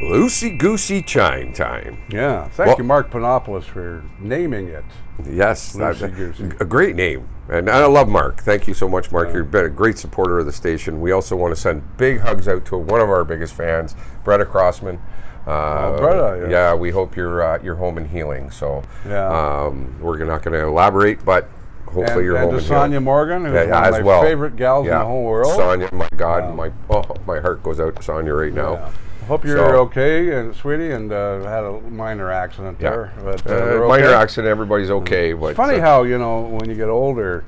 Loosey Goosey Chime Time. Yeah, thank you, Mark Panopoulos, for naming it. Yes, Loosey Goosey. a great name. And I love Mark. Thank you so much, Mark. You've been a great supporter of the station. We also want to send big hugs out to one of our biggest fans, Bretta Crossman. Bretta, yeah, we hope you're home and healing. So Yeah. we're not going to elaborate, but hopefully you're home and to healing. Sonia Morgan, who's one of my favorite gals in the whole world. Sonia, my God, my heart goes out to Sonia right now. Yeah. Hope you're okay, and sweetie, and had a minor accident there. But, minor accident, everybody's okay. But it's funny how, when you get older,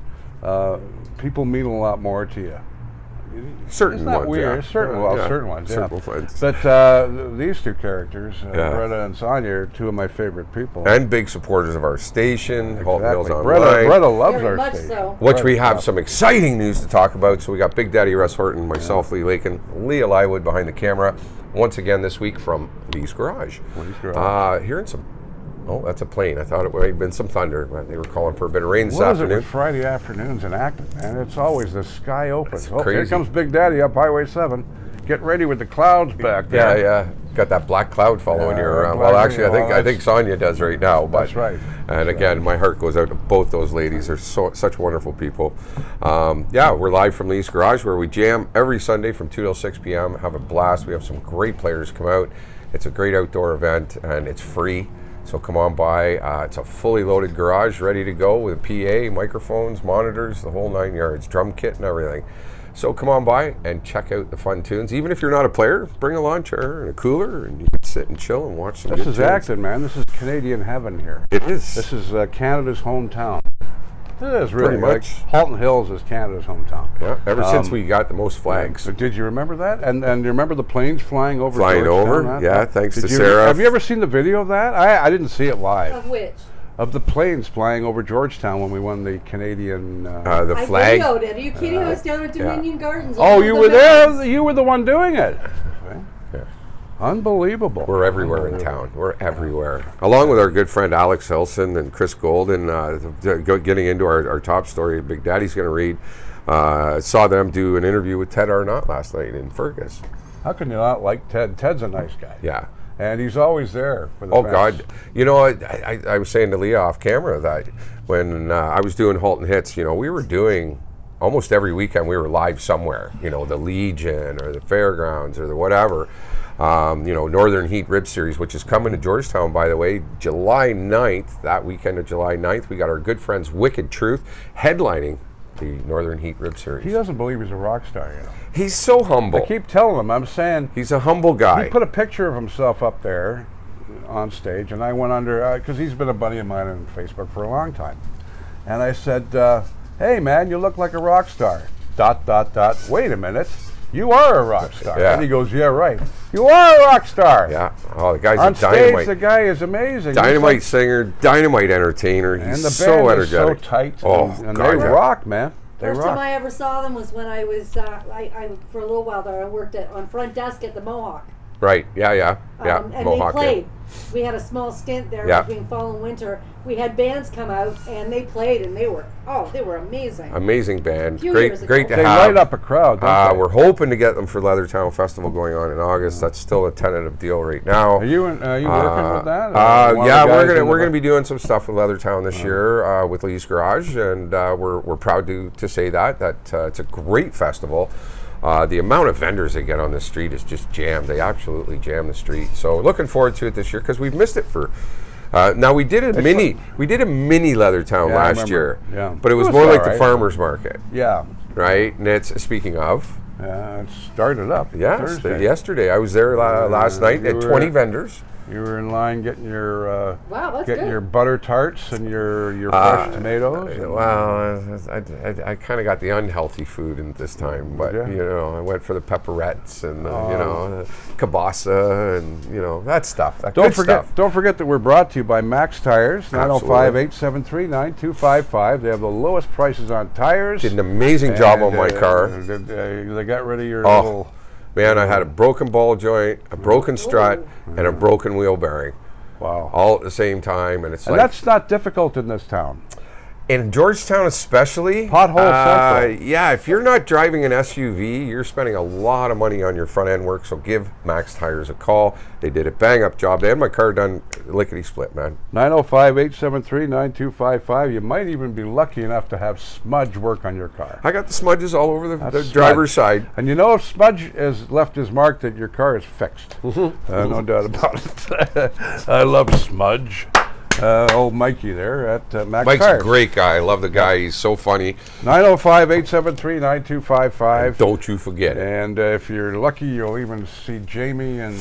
people mean a lot more to you. Certain it's not ones, weird. yeah. Certain ones, Certain ones. But these two characters, Bretta and Sonia, are two of my favorite people. And big supporters of our station, Halton Hills Online. Bretta loves Very our much station. so. Which we have some exciting news to talk about. So we got Big Daddy Russ Horton, myself, Lee Lakin, Leah Lywood behind the camera. Once again this week from Lee's Garage. Hearing some, that's a plane. I thought it might have been some thunder, but they were calling for a bit of rain this afternoon. What is it with Friday afternoons in Acton, man? It's always the sky opens. Crazy. Here comes Big Daddy up Highway 7. Get ready with the clouds back there. Yeah. Got that black cloud following you around. black- Well, actually, I think Sonia does right now. But, That's right. And again, my heart goes out to both those ladies. They're such wonderful people. We're live from Lee's Garage, where we jam every Sunday from 2 till 6 p.m. Have a blast. We have some great players come out. It's a great outdoor event, and it's free. So come on by. It's a fully loaded garage, ready to go with a PA, microphones, monitors, the whole 9 yards, drum kit and everything. So come on by and check out the fun tunes. Even if you're not a player, bring a lawn chair and a cooler, and you can sit and chill and watch some good tunes. This is Acton, man. This is Canadian heaven here. It is. This is Canada's hometown. It is really. Pretty much. Halton Hills is Canada's hometown. Yeah, ever since we got the most flags. So did you remember that? And you remember the planes flying over Georgetown? Yeah, thanks to Sarah. Have you ever seen the video of that? I didn't see it live. Of which? Of the planes flying over Georgetown when we won the Canadian... the flag. I videoed it. Are you kidding? I was down at Dominion Gardens. Oh, you were there? You were the one doing it. Yeah. Unbelievable. We're everywhere in town. We're everywhere. Along with our good friend Alex Hilson and Chris Golden, getting into our top story Big Daddy's going to read. Saw them do an interview with Ted Arnott last night in Fergus. How can you not like Ted? Ted's a nice guy. Yeah. And he's always there for the fans. God. I was saying to Leah off camera that when I was doing Halton Hits, we were doing almost every weekend we were live somewhere, the Legion or the Fairgrounds or the whatever. Northern Heat Rib Series, which is coming to Georgetown, by the way, July 9th, that weekend of July 9th. We got our good friends Wicked Truth headlining the Northern Heat Rib Series. He doesn't believe he's a rock star, He's so humble. I keep telling him, I'm saying... He's a humble guy. He put a picture of himself up there on stage, and I went under, because he's been a buddy of mine on Facebook for a long time. And I said, hey man, you look like a rock star. ... Wait a minute. You are a rock star. Yeah. And he goes, yeah, right. You are a rock star. Yeah. Oh, the guy's on a dynamite. stage, the guy is amazing. Dynamite singer, dynamite entertainer. He's and the so band energetic. is so tight. Oh, and God, they rock, man. First time I ever saw them was when I was, I for a little while there, I worked on front desk at the Mohawk. Right, yeah. And Mohawk, they played. We had a small stint there between fall and winter. We had bands come out and they played, and they were amazing. Amazing band. Great to they have. They light up a crowd, don't they? We're hoping to get them for Leathertown Festival going on in August. That's still a tentative deal right now. Are you working with that? We're gonna be doing some stuff with Leathertown this year with Lee's Garage, and we're proud to say that it's a great festival. The amount of vendors they get on the street is just jammed. They absolutely jam the street. So looking forward to it this year because we've missed it for. Now we did a mini Leathertown last year, but it was more like the farmers market. Yeah. Right, and it's speaking of. It started up. Yes, yesterday I was there last night at 20 vendors. You were in line getting your your butter tarts and your fresh tomatoes. Well, I kind of got the unhealthy food in this time, but I went for the pepperettes and kielbasa and that stuff. Don't forget that we're brought to you by Max Tires, 905-873-9255. They have the lowest prices on tires. Did an amazing job on my car. They got rid of your little. Man, I had a broken ball joint, a broken strut, and a broken wheel bearing. Wow! All at the same time, and that's not difficult in this town. In Georgetown especially, Pothole central. yeah, if you're not driving an SUV, you're spending a lot of money on your front end work, so give Max Tires a call. They did a bang-up job. They had my car done lickety-split, man. 905-873-9255. You might even be lucky enough to have Smudge work on your car. I got the smudges all over the Smudge. driver's side. And you know if Smudge has left his mark that your car is fixed. No doubt about it. I love Smudge. Old Mikey there at Max Mike's Tires. a great guy. I love the guy. He's so funny. 905-873-9255. Don't you forget it. And if you're lucky, you'll even see Jamie and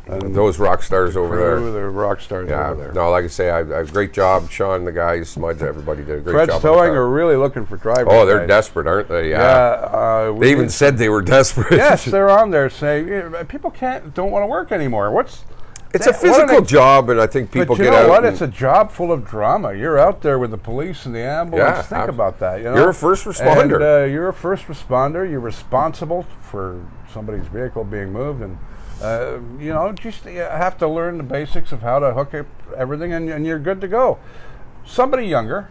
Those rock stars over there. the rock stars over there. No, like I say, I great job, Sean, the guys, Smudge, everybody did a great Fred's job. Towing are really looking for drivers. Oh, they're guys. desperate, aren't they? Yeah. They even said they were desperate. Yes, they're on there saying people don't want to work anymore. It's a physical job, and I think people but get you know out. what? It's a job full of drama. You're out there with the police and the ambulance. Think about that. You know? You're a first responder. And, you're a first responder. You're responsible for somebody's vehicle being moved, and you have to learn the basics of how to hook up everything, and you're good to go. Somebody younger.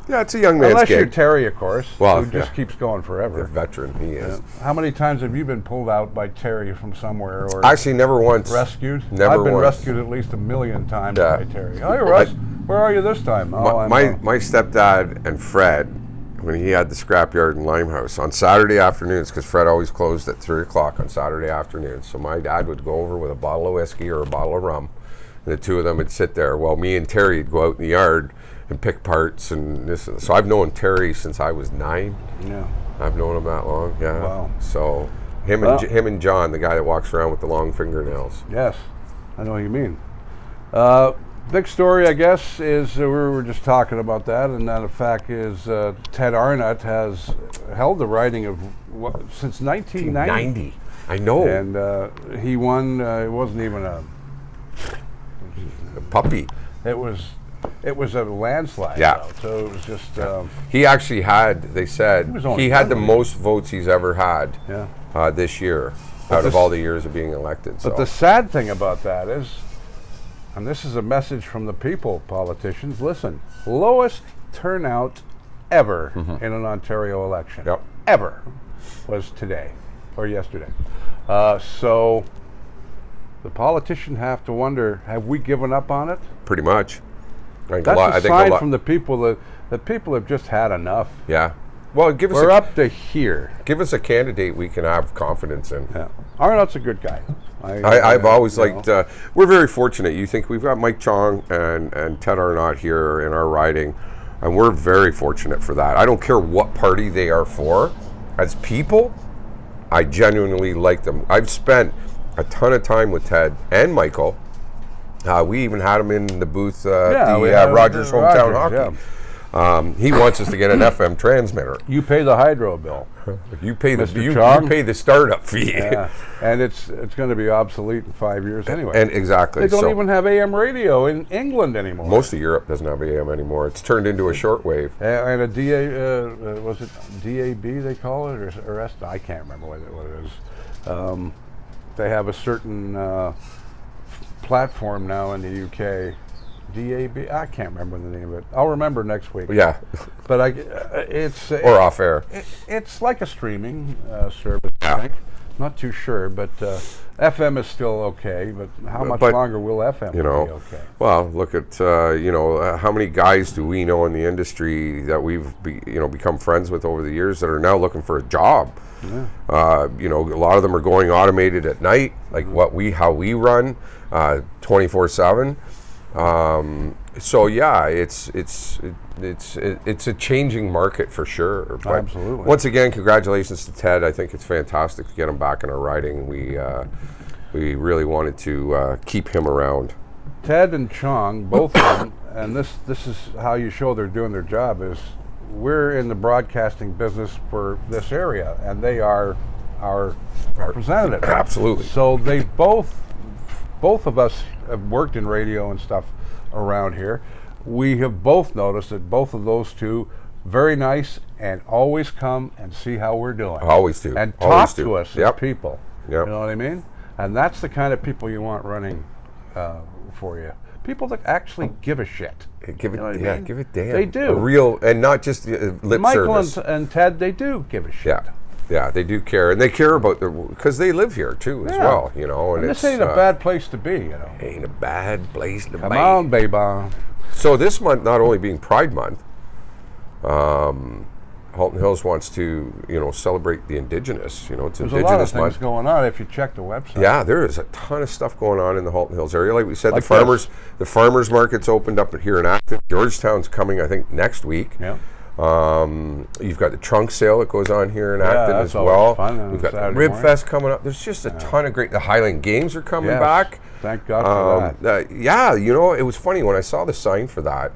Yeah, it's a young man's Unless gig. you're Terry, of course, Well, who just keeps going forever. A veteran, he is. How many times have you been pulled out by Terry from somewhere or Actually, never once. rescued? Never I've been once. rescued at least 1,000,000 times Yeah. by Terry. Hi, Russ. Where are you this time? My stepdad and Fred, when he had the scrapyard in Limehouse, on Saturday afternoons, because Fred always closed at 3 o'clock on Saturday afternoons, so my dad would go over with a bottle of whiskey or a bottle of rum, and the two of them would sit there while me and Terry would go out in the yard and pick parts and this. So I've known Terry since I was 9. Yeah. I've known him that long. Yeah. Wow. So him and John, the guy that walks around with the long fingernails. Yes, I know what you mean. Big story, I guess, is we were just talking about that, and the fact is Ted Arnott has held the writing of since 1990. I know. And he won. It wasn't even a puppy. It was a landslide. Yeah. Though, so it was just. He actually had. They said he had the most votes he's ever had. Yeah. This year, out of all the years of being elected. But the sad thing about that is, and this is a message from the people, politicians. Listen, lowest turnout ever in an Ontario election. Yep. Ever was today or yesterday. So the politicians have to wonder: have we given up on it? Pretty much. That's a sign from the people that the people have just had enough. Yeah. Well, we're up to here. Give us a candidate we can have confidence in. Yeah. Arnott's a good guy. I've always liked. We're very fortunate. You think we've got Mike Chong and Ted Arnott here in our riding, and we're very fortunate for that. I don't care what party they are for. As people, I genuinely like them. I've spent a ton of time with Ted and Michael. We even had him in the booth Rogers Hometown Hockey. Yeah. He wants us to get an FM transmitter. You pay the hydro bill. You pay the you pay the startup fee. Yeah. And it's going to be obsolete in 5 years anyway. And exactly. They don't even have AM radio in England anymore. Most of Europe doesn't have AM anymore. It's turned into a shortwave. And a was it DAB they call it or S? I can't remember what it is. They have a certain platform now in the UK. DAB, I can't remember the name of it. I'll remember next week. Yeah, but it's or off air. It's like a streaming service. I think. Not too sure, but FM is still okay. But how much longer will FM be okay? Well, look at how many guys do we know in the industry that we've become friends with over the years that are now looking for a job. Yeah. A lot of them are going automated at night, like how we run 24/7. So yeah, it's a changing market for sure. But absolutely. Once again, congratulations to Ted. I think it's fantastic to get him back in our riding. We really wanted to keep him around. Ted and Chong, both of them, and this is how you show they're doing their job. Is we're in the broadcasting business for this area, and they are our representative. Absolutely. So they both of us have worked in radio and stuff around here. We have both noticed that both of those two very nice and always come and see how we're doing. Always do. And always talk to us as people. Yep. You know what I mean? And that's the kind of people you want running for you. People that actually give a shit. Give it, You know what I yeah, mean? give it damn. They do. A real, and not just lip Michael service. and Ted, they do give a shit. Yeah, yeah, they do care, and they care about because they live here too as Yeah. well. You know, and This ain't a bad place to be, you know. Ain't a bad place to Come be. on, baby. So this month, not only being Pride Month, Halton Hills wants to, celebrate the Indigenous. It's There's Indigenous a lot of things Month. going on if you check the website. Yeah, there is a ton of stuff going on in the Halton Hills area. Like we said, Like the farmers market's opened up here in Acton. Georgetown's coming, I think, next week. Yeah. You've got the trunk sale that goes on here in Yeah, Acton that's as always well. fun on We've got the Saturday Rib morning. Fest coming up. There's just a ton of great. The Highland Games are coming Yes, back. Thank God for that. Yeah, it was funny when I saw the sign for that.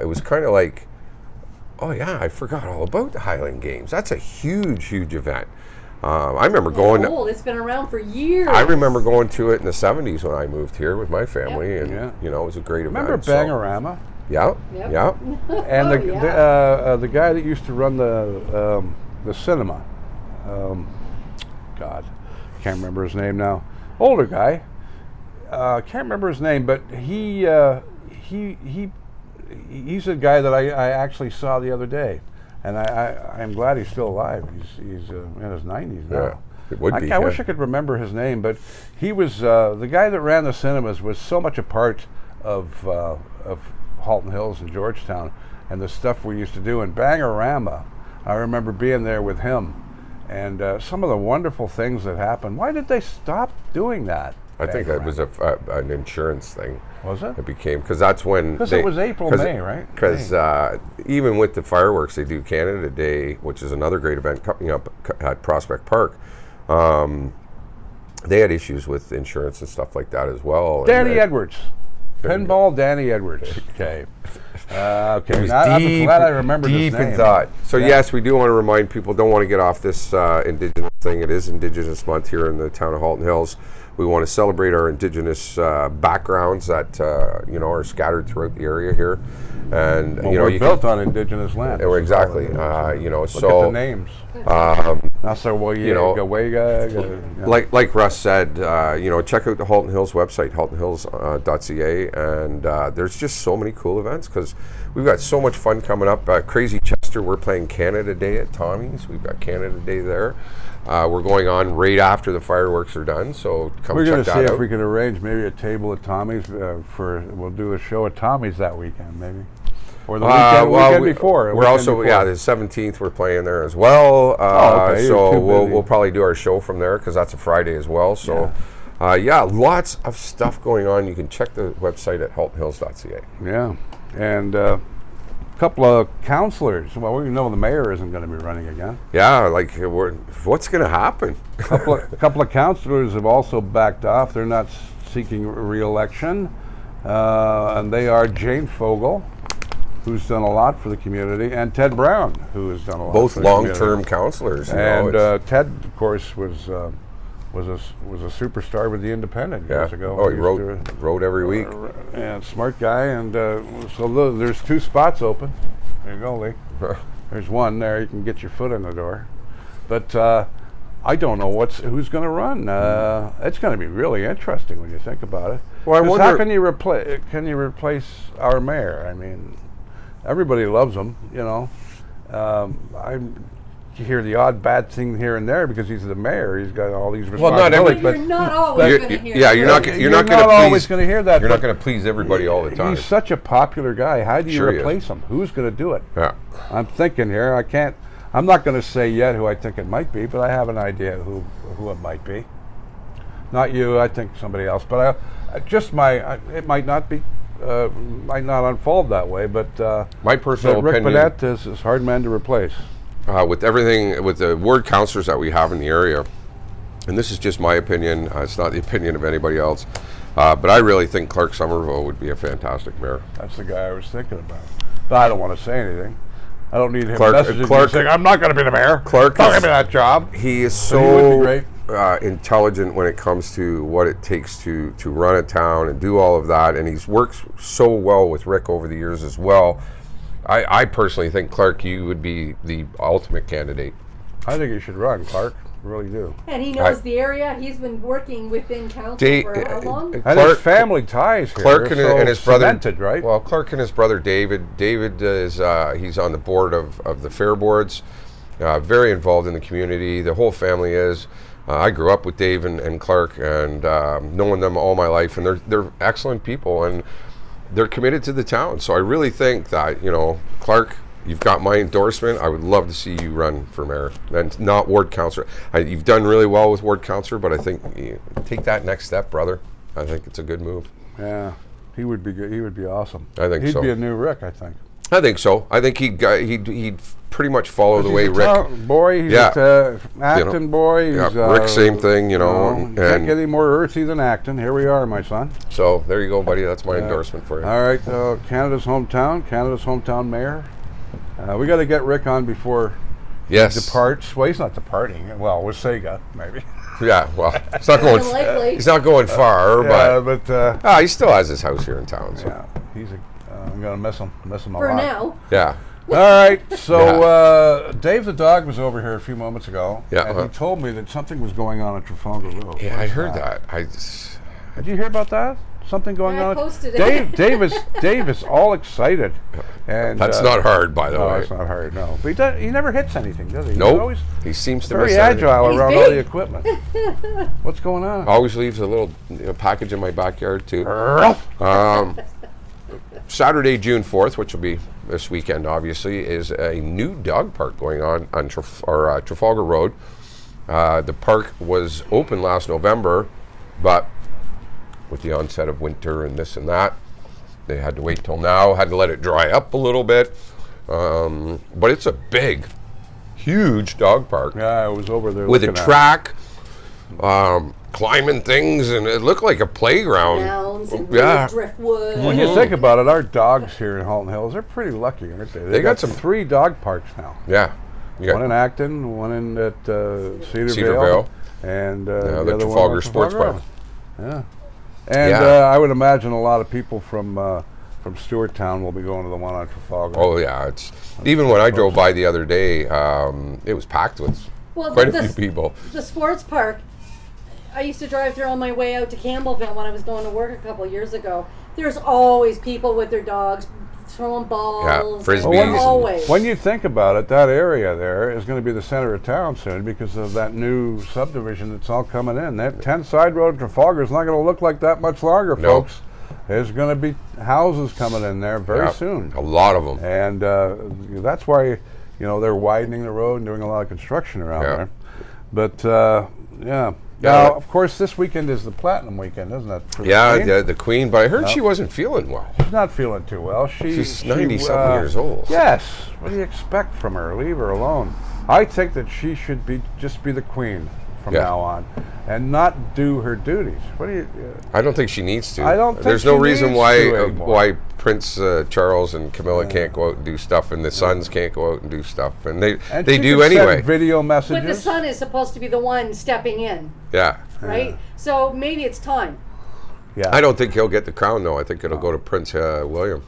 It was kind of like, oh yeah, I forgot all about the Highland Games. That's a huge, huge event. I remember going. Old. It's been around for years. I remember going to it in the '70s when I moved here with my family, and it was a great event. Remember Bangorama? Yeah, Yep. yeah. And Oh, the guy that used to run the cinema, God, can't remember his name now. Older guy, can't remember his name, but he's a guy that I actually saw the other day, and I'm glad he's still alive. He's in his 90s now. Yeah, it would be. I wish I could remember his name, but he was the guy that ran the cinemas. Was so much a part of Halton Hills and Georgetown, and the stuff we used to do in Bangorama. I remember being there with him, and some of the wonderful things that happened. Why did they stop doing that? I think that was an insurance thing. Was it? It became because that's when Because it was April, May, right? Because even with the fireworks, they do Canada Day, which is another great event coming up at Prospect Park. They had issues with insurance and stuff like that as well. Danny Edwards. Pinball Danny Edwards. Okay. Okay. Now, I'm glad I remembered his deep name. in thought. So yes, we do want to remind people, don't want to get off this Indigenous thing. It is Indigenous Month here in the town of Halton Hills. We want to celebrate our Indigenous backgrounds that are scattered throughout the area here, and we're built on Indigenous land. Exactly. Look So at the names. That's our way. Like Russ said, check out the Halton Hills website, haltonhills.ca, and there's just so many cool events because we've got so much fun coming up. Crazy Chester, we're playing Canada Day at Tommy's. We've got Canada Day there. We're going on right after the fireworks are done, so come We're check going to that see out. if we can arrange maybe a table at Tommy's we'll do a show at Tommy's that weekend, maybe. Or the weekend before. We're also, the 17th we're playing there as well. Okay, so we'll probably do our show from there because that's a Friday as well. So, lots of stuff going on. You can check the website at haltonhills.ca. Yeah, and a couple of councillors. Well, we know the mayor isn't going to be running again. Yeah, what's going to happen? A couple of councillors have also backed off. They're not seeking re-election, and they are Jane Fogel, who's done a lot for the community, and Ted Brown, who has done a lot. Both for the long-term councillors. And Ted, of course, was a superstar with the Independent years ago. Oh, he wrote every week. And smart guy, and so there's 2 spots open. There you go, Lee. There's one there. You can get your foot in the door. But I don't know who's going to run. It's going to be really interesting when you think about it. Well, I wonder, how can you replace our mayor? I mean, everybody loves him, You hear the odd bad thing here and there because he's the mayor. He's got all these responsibilities. You're not always going to hear. Yeah, you're not always going to hear that. You're not going to please everybody all the time. He's such a popular guy. How do you replace him? Who's going to do it? Yeah. I'm thinking here. I'm not going to say yet who I think it might be, but I have an idea who it might be. Not you. I think somebody else. But it might not be. Might not unfold that way. But my personal Rick opinion. Burnett is a hard man to replace. With everything, with the ward councillors that we have in the area, and this is just my opinion, it's not the opinion of anybody else, but I really think Clark Somerville would be a fantastic mayor. That's the guy I was thinking about. But I don't want to say anything. I don't need him messaging me saying, I'm not going to be the mayor. Clark not going to be that job. He is But he would be so great. intelligent when it comes to what it takes to run a town and do all of that, and he's worked so well with Rick over the years as well. I personally think, Clark, you would be the ultimate candidate. I think you should run, Clark. really do. And he knows the area. He's been working within council for how long? And his family ties here. Clark and his brother, cemented, right? Well, Clark and his brother David. David is he's on the board of the fair boards. Very involved in the community. The whole family is. I grew up with Dave and Clark, and knowing them all my life, and they're excellent people, and they're committed to the town. So I really think that, Clark, you've got my endorsement. I would love to see you run for mayor and not ward councillor. You've done really well with ward councillor, but I think take that next step, brother. I think it's a good move. Yeah, he would be good. He would be awesome. I think he'd so. He'd be a new Rick, I think. I think so. I think he'd pretty much follow the way Rick. Boy, he's Acton boy. He's, Rick, same thing, and can't get any more earthy than Acton. Here we are, my son. So there you go, buddy. That's my endorsement for you. All right, Canada's hometown mayor. We got to get Rick on before he departs. Well, he's not departing. Well, with Sega, maybe. Yeah, well, he's not going. He's not going far, but he still has his house here in town. So. Yeah, I'm gonna miss him a lot. For now. Yeah. All right, so Dave the dog was over here a few moments ago, and he told me that something was going on at Trafalgar Road. Yeah, I heard that. Did you hear about that? Something going on? I posted it. Dave is all excited. And that's not hard, by the way. No, it's not hard, no. But he never hits anything, does he? Nope. He seems to very agile around all the equipment. What's going on? Always leaves a little package in my backyard, too. Saturday, June 4th, which will be this weekend, obviously, is a new dog park going on Trafalgar Road. The park was open last November, but with the onset of winter and this and that, they had to wait till now, had to let it dry up a little bit. But it's a big, huge dog park. Yeah, I was over there with a track. Climbing things, and it looked like a playground. Mounds and driftwood. When you think about it, our dogs here in Halton Hills, they're pretty lucky, aren't they? They got 3 dog parks now. Yeah. One in Acton, one at Cedarvale, and the other Trafalgar one Sports Park. Yeah. And I would imagine a lot of people from Stewarttown will be going to the one on Trafalgar. Oh, yeah. It's even when I drove by the other day, it was packed with quite a few people. The sports park, I used to drive there on my way out to Campbellville when I was going to work a couple of years ago. There's always people with their dogs throwing balls. Yeah, frisbees. Always. When you think about it, that area there is going to be the center of town soon because of that new subdivision that's all coming in. That 10 Side Road Trafalgar is not going to look like that much longer, folks. There's going to be houses coming in there very soon. A lot of them. And that's why, they're widening the road and doing a lot of construction around there. But, now, of course, this weekend is the Platinum weekend, isn't it? For the Queen, but I heard she wasn't feeling well. She's not feeling too well. She's 90-something years old. Yes. What do you expect from her? Leave her alone. I think that she should just be the Queen from now on and not do her duties. What do you... I don't think she needs to. I don't think There's no reason why Prince Charles and Camilla can't go out and do stuff, and the sons can't go out and do stuff, and they do anyway. Send video messages. But the son is supposed to be the one stepping in. Yeah. Right? So maybe it's time. Yeah. I don't think he'll get the crown, though. I think it'll go to Prince William.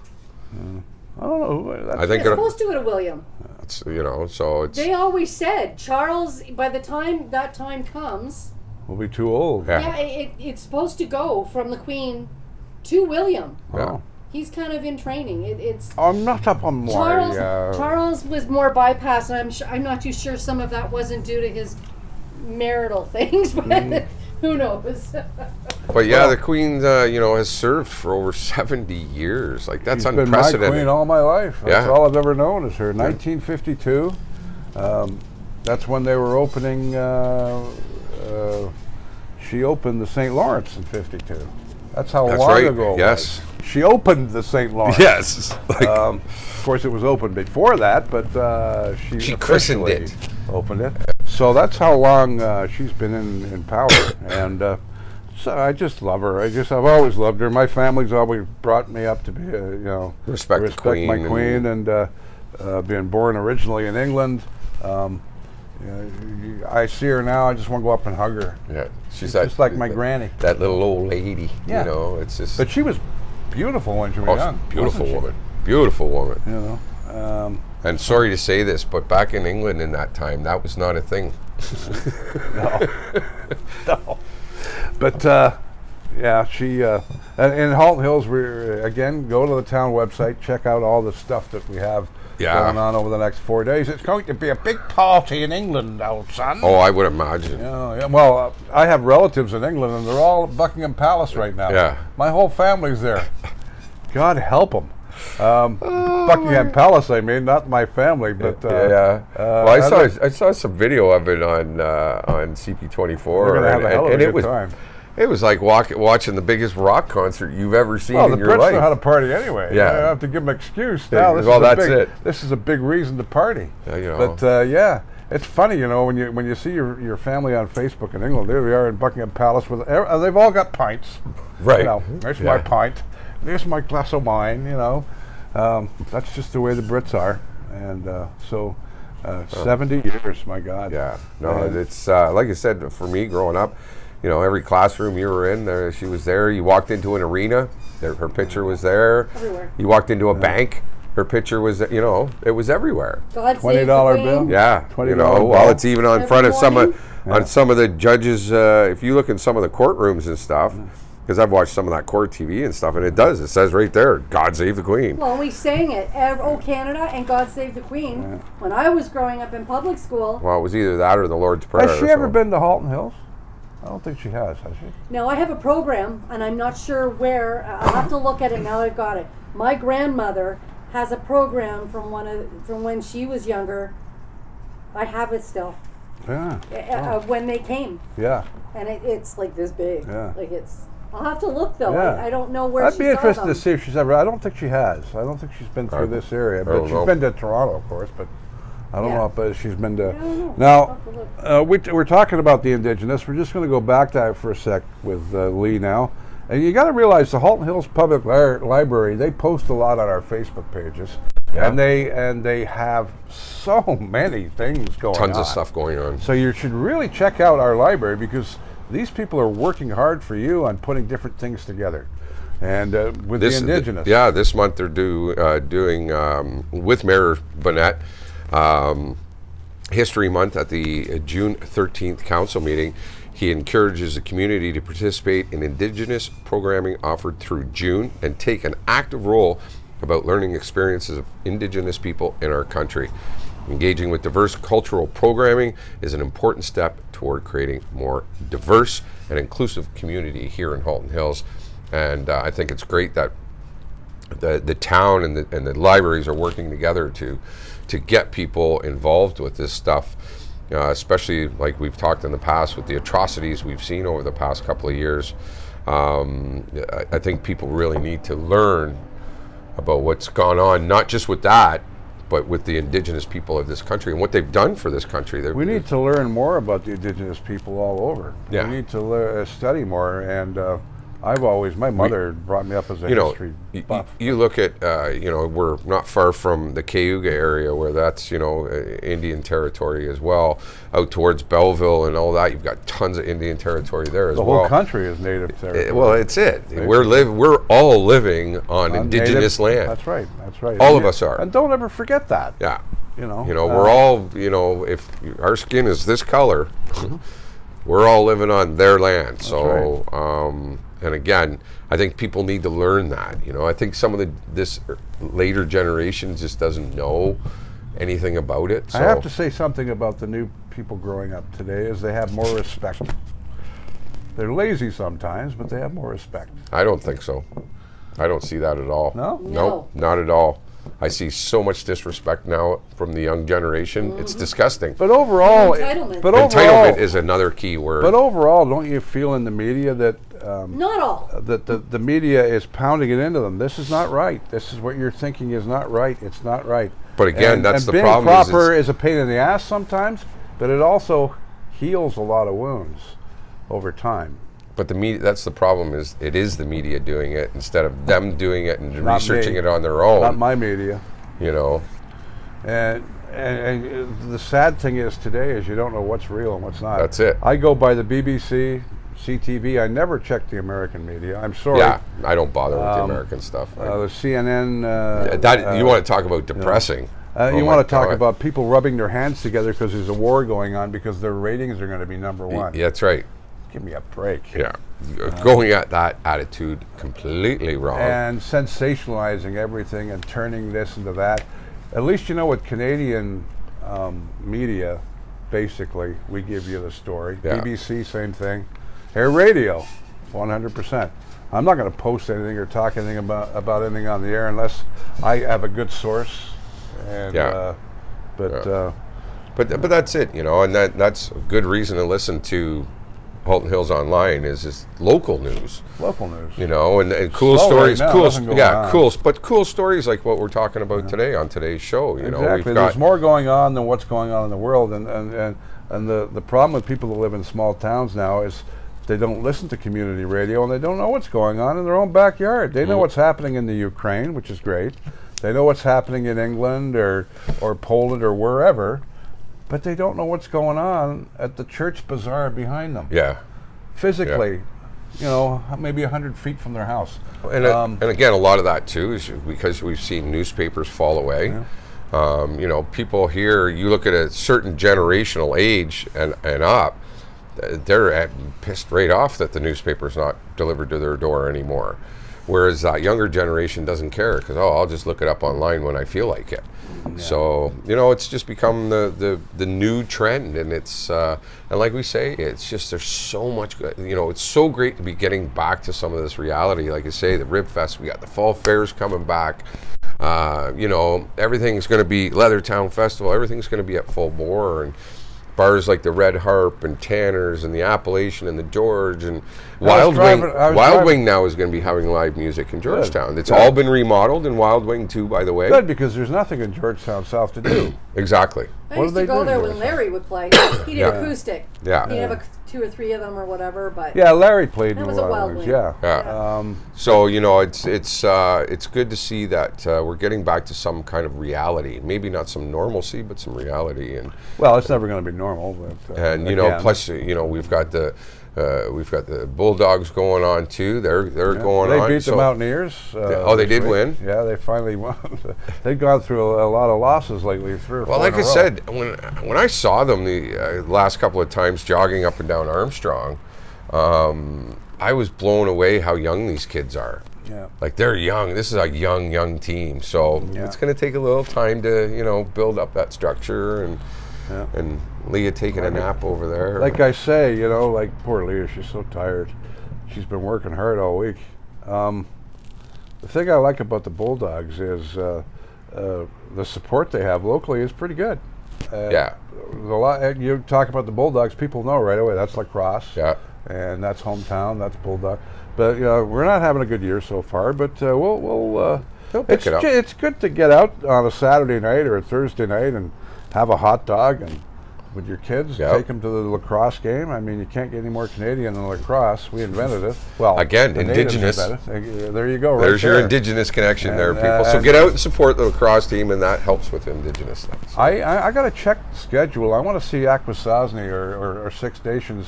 I don't know. I think it's supposed to go to William. So it's... They always said, Charles, by the time that time comes... We'll be too old. Yeah, it's supposed to go from the Queen to William. Yeah. He's kind of in training. I'm not up on more. Charles was more bypassed, and I'm not too sure some of that wasn't due to his marital things, but who knows? But the Queen, has served for over 70 years. Like, that's unprecedented. She's been my Queen all my life. That's all I've ever known is her. 1952. That's when they were opening. She opened the St. Lawrence in '52. That's how long ago. Yes. She opened the St. Lawrence. Yes. Of course, it was open before that, but she christened it. Opened it. So that's how long she's been in power, and so I just love her. I've always loved her. My family's always brought me up to be, respect my Queen, and being born originally in England. I see her now. I just want to go up and hug her. Yeah, she's just like my granny. That little old lady. Yeah. It's just. But she was beautiful when she was young. Beautiful woman. Beautiful woman. And sorry to say this, but back in England in that time, that was not a thing. No. But yeah, she in Halton Hills. We again go to the town website, check out all the stuff that we have going on over the next 4 days. It's going to be a big party in England, old son. Oh, I would imagine. Yeah. Well, I have relatives in England, and they're all at Buckingham Palace right now. Yeah. My whole family's there. God help them. Buckingham Palace, I mean, not my family, but well, I saw some video of it on CP24, we're gonna have a hell of a good time. It was like watching the biggest rock concert you've ever seen in your Brits life. know how to party anyway. Yeah. I don't have to give them an excuse. Now, this is a big reason to party. But it's funny, when you see your family on Facebook in England. There we are in Buckingham Palace with they've all got pints. Right. There's my pint. There's my glass of wine. That's just the way the Brits are, and 70 years, my God. Yeah. No, it's like I said, for me growing up. Every classroom you were in, she was there. You walked into an arena, her picture was there. Everywhere. You walked into a bank, her picture was, it was everywhere. God $20 bill. Yeah, $20 well, it's even on front of some morning. on some of the judges. If you look in some of the courtrooms and stuff, because I've watched some of that court TV and stuff, and it says right there, "God Save the Queen." Well, we sang it, "Oh Canada" and "God Save the Queen." Yeah. When I was growing up in public school. Well, it was either that or the Lord's Prayer. Has she ever been to Halton Hills? I don't think she has she? Now, I have a program, and I'm not sure where. I'll have to look at it now that I've got it. My grandmother has a program from when she was younger. I have it still. Yeah. When they came. Yeah. And it's like this big. Yeah. Like it's. I'll have to look though. Yeah. I don't know where. I'd be interested them. to see if she's ever. I don't think she has. I don't think she's been through this area, but she's been to Toronto, of course. But I don't know if she's been to. Now, we're talking about the Indigenous. We're just going to go back to that for a sec with Lee now. And you got to realize the Halton Hills Public Library, they post a lot on our Facebook pages. Yeah. And they have so many things going on. Tons of stuff going on. So you should really check out our library because these people are working hard for you on putting different things together. And with the Indigenous. This month they're doing, with Mayor Bonnet, History Month at the June 13th council meeting. He encourages the community to participate in Indigenous programming offered through June and take an active role about learning experiences of Indigenous people in our country. Engaging with diverse cultural programming is an important step toward creating more diverse and inclusive community here in Halton Hills. And I think it's great that the town and the libraries are working together to get people involved with this stuff, especially like we've talked in the past with the atrocities we've seen over the past couple of years. I think people really need to learn about what's gone on, not just with that, but with the Indigenous people of this country and what they've done for this country. We need to learn more about the Indigenous people all over. Yeah. We need to study more, and my mother brought me up as a history buff. You look at, we're not far from the Cayuga area where that's, Indian territory as well. Out towards Belleville and all that, you've got tons of Indian territory there as well. The whole country is native territory. Well, it's it. We're all living on Indigenous land. That's right. All of us are. And don't ever forget that. Yeah. We're all, if our skin is this color, we're all living on their land. So, right. And again, I think people need to learn that. I think some of this later generation just doesn't know anything about it. So. I have to say something about the new people growing up today is they have more respect. They're lazy sometimes, but they have more respect. I don't think so. I don't see that at all. No? Nope, not at all. I see so much disrespect now from the young generation. Mm-hmm. It's disgusting. But overall, entitlement is another key word. But overall, don't you feel in the media that not all that the media is pounding it into them? This is not right. This is what you're thinking is not right. It's not right. But again, that's the being problem. Being proper is a pain in the ass sometimes, but it also heals a lot of wounds over time. But the media, that's the problem, is it is the media doing it instead of them doing it and Not researching me. it on their own. Not my media. And the sad thing is today is you don't know what's real and what's not. That's it. I go by the BBC, CTV. I never check the American media. I'm sorry. Yeah, I don't bother with the American stuff. The CNN. You want to talk about depressing. You my want to talk God. about people rubbing their hands together because there's a war going on because their ratings are going to be number one. Yeah, that's right. Give me a break. Yeah. Going at that attitude completely wrong. And sensationalizing everything and turning this into that. At least you know what Canadian media, basically, we give you the story. Yeah. BBC, same thing. Air radio, 100%. I'm not going to post anything or talk anything about anything on the air unless I have a good source. And, Yeah. but But that's it, and that's a good reason to listen to Halton Hills Online is just local news. local news. And cool Slow stories, right now, cool, nothing going on. cool stories like what we're talking about today on today's show. Exactly. We've There's got more going on than what's going on in the world, and the problem with people that live in small towns now is they don't listen to community radio and they don't know what's going on in their own backyard. They know what's happening in the Ukraine, which is great. They know what's happening in England or Poland or wherever, but they don't know what's going on at the church bazaar behind them. yeah. Physically, maybe 100 feet from their house. And again, a lot of that too is because we've seen newspapers fall away. People here, you look at a certain generational age and up, they're pissed right off that the newspaper's not delivered to their door anymore. Whereas that younger generation doesn't care because, I'll just look it up online when I feel like it. Yeah. So, it's just become the new trend. And it's, and like we say, it's just, there's so much good, it's so great to be getting back to some of this reality. Like I say, the Rib Fest, we got the fall fairs coming back. Everything's going to be Leathertown Festival. Everything's going to be at full bore. And bars like the Red Harp and Tanner's and the Appalachian and the George and Wild Wing now is going to be having live music in Georgetown. It's all been remodeled, and Wild Wing too, by the way. Good, because there's nothing in Georgetown South to do. Exactly. I What used do to they go do there to when us? Larry would play. He did Yeah. acoustic. Yeah. He'd have 2 or 3 of them or whatever, but Yeah, Larry played That in was a Wild Wild Wings, Wing. yeah. Yeah. So it's good to see that we're getting back to some kind of reality. Maybe not some normalcy, but some reality. And Well, it's never going to be normal. But, again, plus we've got the Bulldogs going on too. They're going they on. beat the Mountaineers. They did this week. win? Yeah, they finally won. They've gone through a lot of losses lately, 3 or 4 Well, like in a I row. said, when I saw them the last couple of times jogging up and down Armstrong, I was blown away how young these kids are. Yeah. Like, they're young. This is a young team. So it's going to take a little time to build up that structure and Leah taking a nap over there. Like I say, like poor Leah, she's so tired. She's been working hard all week. The thing I like about the Bulldogs is the support they have locally is pretty good. Yeah. You talk about the Bulldogs, people know right away that's lacrosse. Yeah. And that's hometown, that's Bulldog. But we're not having a good year so far. But we'll pick it up. It's good to get out on a Saturday night or a Thursday night and have a hot dog and with your kids, take them to the lacrosse game. I mean, you can't get any more Canadian than lacrosse. We invented it. Well, again, the natives Indigenous. invented it. There you go. Right There's your there. Indigenous connection there, And, people. So get out and support the lacrosse team, and that helps with Indigenous stuff. So. I got to check the schedule. I want to see Akwesasne or Six Nations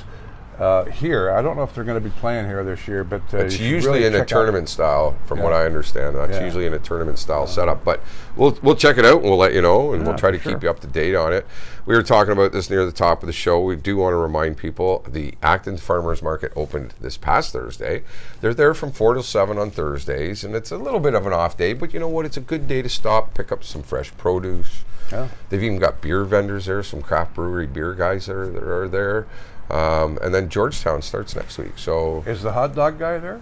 here. I don't know if they're going to be playing here this year, but It's you should usually really in a check out- tournament style, from what I understand. That's Yeah. usually in a tournament style setup. But we'll check it out and we'll let you know, and we'll try to for keep sure. you up to date on it. We were talking about this near the top of the show. We do want to remind people the Acton Farmers Market opened this past Thursday. They're there from 4 till 7 on Thursdays, and it's a little bit of an off day, but you know what? It's a good day to stop, pick up some fresh produce. Yeah. They've even got beer vendors there, some craft brewery beer guys that are there. And then Georgetown starts next week. So Is the hot dog guy there?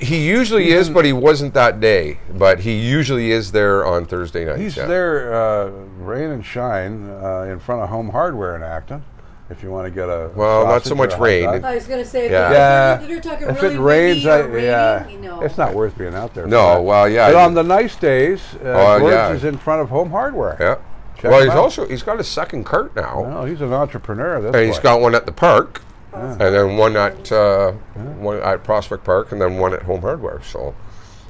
he usually is, but he wasn't that day. But he usually is there on Thursday nights. He's yeah. there, rain and shine, in front of Home Hardware in Acton. If you want to get a Well, not so sausage much or a hot rain. dog. I was going to say, Yeah. if you're talking If really it rains, windy or raining, it's not worth being out there. No, for that. well, yeah. But on the nice days, Oh, George yeah. is in front of Home Hardware. Yeah. Check Well, him he's out. got a second cart now, Well, he's an entrepreneur. This and he's boy. got one at the park, and then one at Prospect Park, and then one at Home Hardware. So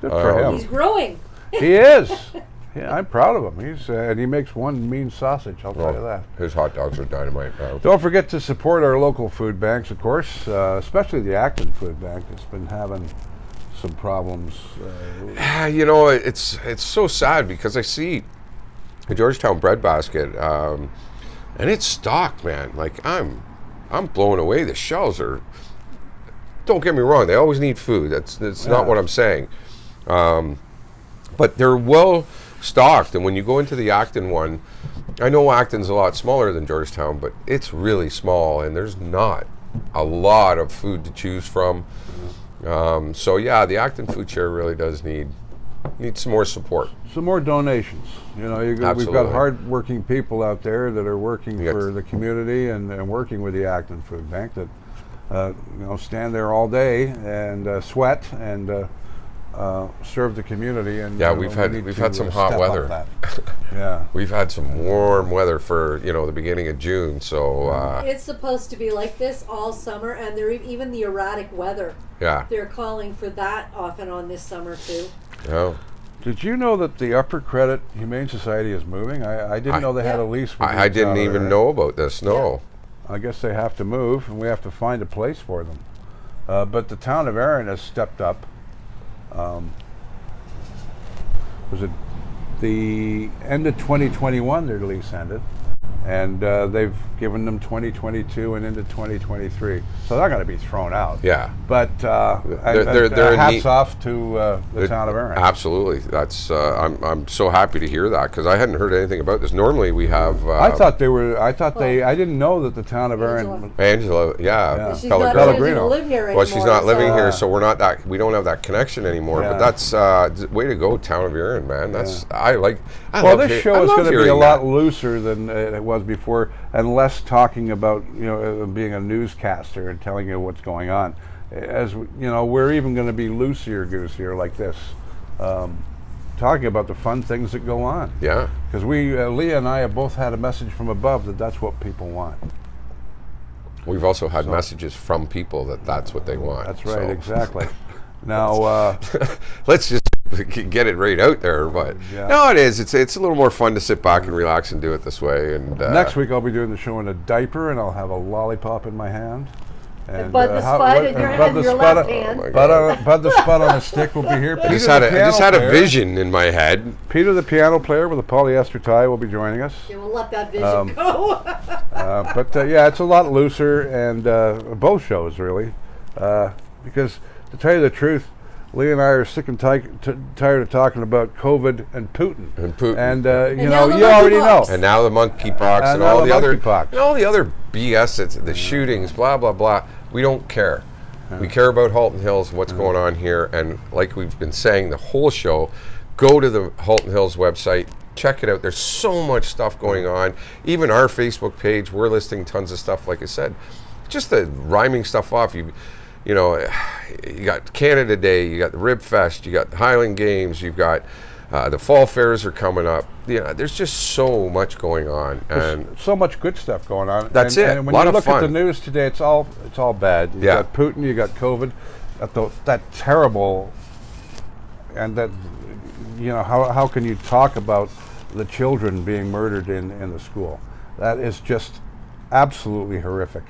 Good for him. He's growing. He is. Yeah, I'm proud of him. He's and he makes one mean sausage. I'll tell you that. his hot dogs are dynamite now. Don't forget to support our local food banks, of course, especially the Acton Food Bank. It's been having some problems. Yeah, it's so sad because I see a Georgetown breadbasket, and it's stocked, man. Like I'm blown away. The shelves are. Don't get me wrong; they always need food. That's not what I'm saying. But they're well stocked, and when you go into the Acton one, I know Acton's a lot smaller than Georgetown, but it's really small, and there's not a lot of food to choose from. So yeah, the Acton food share really does need some more support. Some more donations. You know, we've got hard-working people out there that are working for the community and working with the Acton Food Bank that stand there all day and sweat and serve the community. And yeah, we've had some hot weather. Yeah, we've had some warm weather for the beginning of June. So it's supposed to be like this all summer, and even the erratic weather. Yeah, they're calling for that off and on this summer too. Yeah. Did you know that the Upper Credit Humane Society is moving? I didn't know they had a lease. With I didn't even know about this. No. Yeah. I guess they have to move, and we have to find a place for them. But the town of Erin has stepped up. Was it the end of 2021 their lease ended, and they've given them 2022 and into 2023, so they're going to be thrown out. Yeah, but they're hats off to the town of Erin. Absolutely, that's I'm so happy to hear that, because I hadn't heard anything about this. Normally we have. I didn't know that the town of Erin. Angela, yeah. She's not going to live here anymore. Well, she's not living here, so we don't have that connection anymore. Yeah. But that's way to go, town of Erin, man. That's this show is going to be a lot looser than it was before, and less talking about being a newscaster and telling you what's going on. As we're even going to be loosier goosier like this, talking about the fun things that go on. Yeah, because Leah and I have both had a message from above that's what people want. We've also had messages from people that's what they want. That's right, exactly. Now let's just get it right out there, but no, it is. It's a little more fun to sit back and relax and do it this way. And next week I'll be doing the show in a didiaper, and I'll have a lollipop in my hand. And Bud the Spud in your left hand. Bud the Spud on a stick will be here. I just had a vision in my head. Peter, the piano player with a polyester tie, will be joining us. Yeah, we'll let that vision go. But it's a lot looser, and both shows really, because to tell you the truth, Leah and I are sick and tired of talking about COVID and Putin. And you already know. And now the monkeypox and all the other BS, the shootings, blah blah blah. We don't care. Yeah. We care about Halton Hills, what's going on here, and like we've been saying the whole show, go to the Halton Hills website, check it out. There's so much stuff going on. Even our Facebook page, we're listing tons of stuff. Like I said, just the rhyming stuff off. You got Canada Day, you got the Rib Fest, you got the Highland Games, you've got the fall fairs are coming up. There's just so much going on, and so much good stuff going on. That's it. And when you look at the news today, it's all bad. You got Putin, you got COVID, that terrible, and that how can you talk about the children being murdered in the school? That is just absolutely horrific.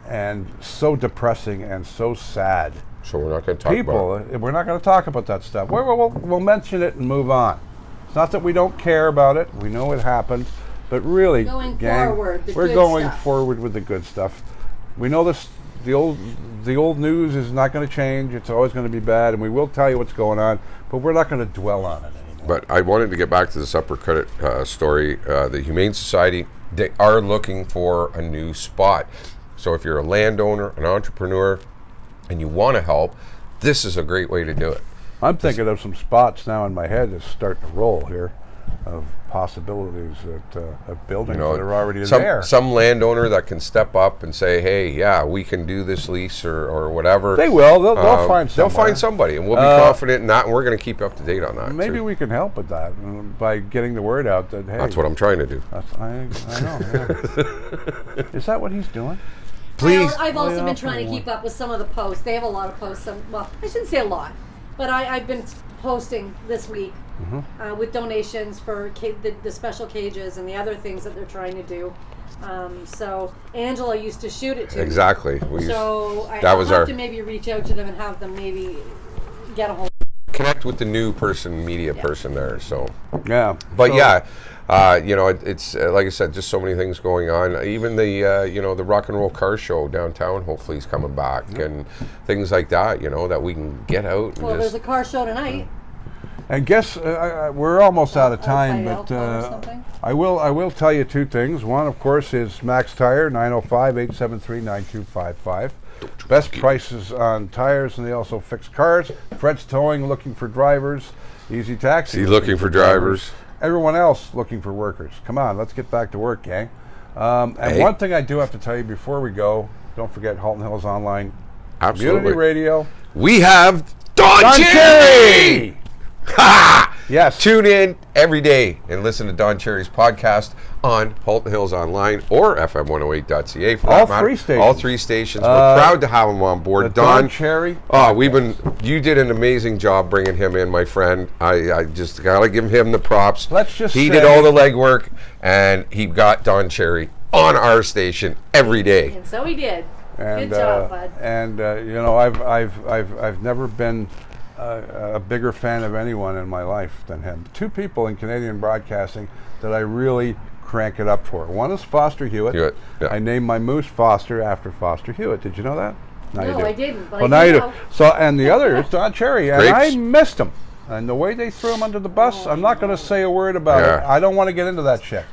And so depressing and so sad. So we're not going to talk about it. We're not going to talk about that stuff. We'll mention it and move on. It's not that we don't care about it. We know it happened, but really, we're going forward with the good stuff. We know this. The old news is not going to change. It's always going to be bad, and we will tell you what's going on, but we're not going to dwell on it anymore. But I wanted to get back to this Upper Credit story. The Humane Society, they are looking for a new spot. So if you're a landowner, an entrepreneur, and you want to help, this is a great way to do it. I'm thinking of some spots now in my head that's starting to roll here of possibilities of buildings that are already there. Some landowner that can step up and say, hey, yeah, we can do this lease or whatever. They will. They'll find somebody. They'll find somebody, and we'll be confident in that, and we're going to keep you up to date on that. Maybe we can help with that by getting the word out that, hey. That's what I'm trying to do. I know. Yeah. Is that what he's doing? Please. I've also been trying to keep up with some of the posts. They have a lot of posts. Well, I shouldn't say a lot, but I've been posting this week with donations for the special cages and the other things that they're trying to do. So Angela used to shoot it to exactly. So I'll have to maybe reach out to them and have them maybe get a hold. connect with the new person, media person there. So, Yeah. but So- yeah, you know, it's like I said, just so many things going on. Even the you know, the rock and roll car show downtown hopefully is coming back, and things like that. You know, that we can get out. And Well, just, there's a car show tonight. And guess we're almost out of time, By but Alpha or something? I will tell you two things. One, of course, is Max Tire, 905-873-9255. Best prices on tires, and they also fix cars. Fred's Towing, looking for drivers. Easy Taxi. See, looking for drivers. Everyone else looking for workers. Come on, let's get back to work, gang. And Hey. one thing I do have to tell you before we go, don't forget Halton Hills Online. Absolutely. Community Radio. We have Don Don Cherry! Cherry! Ha! Yes. Tune in every day and listen to Don Cherry's podcast on Halton Hills Online or FM108.ca. For All that matter. three stations. All three stations. We're proud to have him on board. Don Cherry. Oh, you did an amazing job bringing him in, my friend. I just gotta give him the props. Let's just he say- did all the legwork, and he got Don Cherry on our station every day. And so he did. And, Good job, bud. And you know, I've never been a bigger fan of anyone in my life than him. Two people in Canadian broadcasting that I really crank it up for. One is Foster Hewitt. Hewitt, yeah. I named my moose Foster after Foster Hewitt. Did you know that? Now you No, do. I didn't, but Well, I now do you do. know. So, and the other is Don Cherry, and Grapes. I missed him. And the way they threw him under the bus, I'm not going to say a word about it. Yeah. I don't want to get into that shit.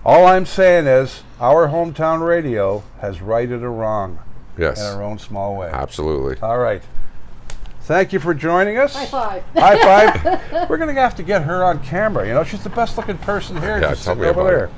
All I'm saying is our hometown radio has righted a wrong Yes. in our own small way. Absolutely. All right. Thank you for joining us. High five. High five. We're going to have to get her on camera. You know, she's the best looking person here. Yeah, just tell sitting me over about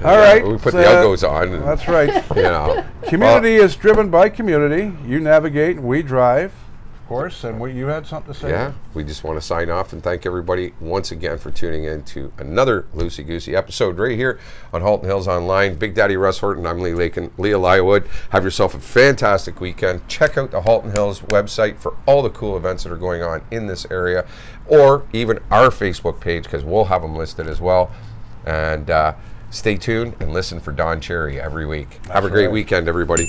there. All right. We put so, the Uggos on. And, That's right. you know. Community is driven by community. You navigate, we drive, of course. And you had something to say? Yeah, we just want to sign off and thank everybody once again for tuning in to another Loosey Goosey episode right here on Halton Hills Online. Big Daddy Russ Horton, I'm Leah Lywood. Have yourself a fantastic weekend. Check out the Halton Hills website for all the cool events that are going on in this area, or even our Facebook page, because we'll have them listed as well. And stay tuned and listen for Don Cherry every week. Have a great right. weekend, everybody.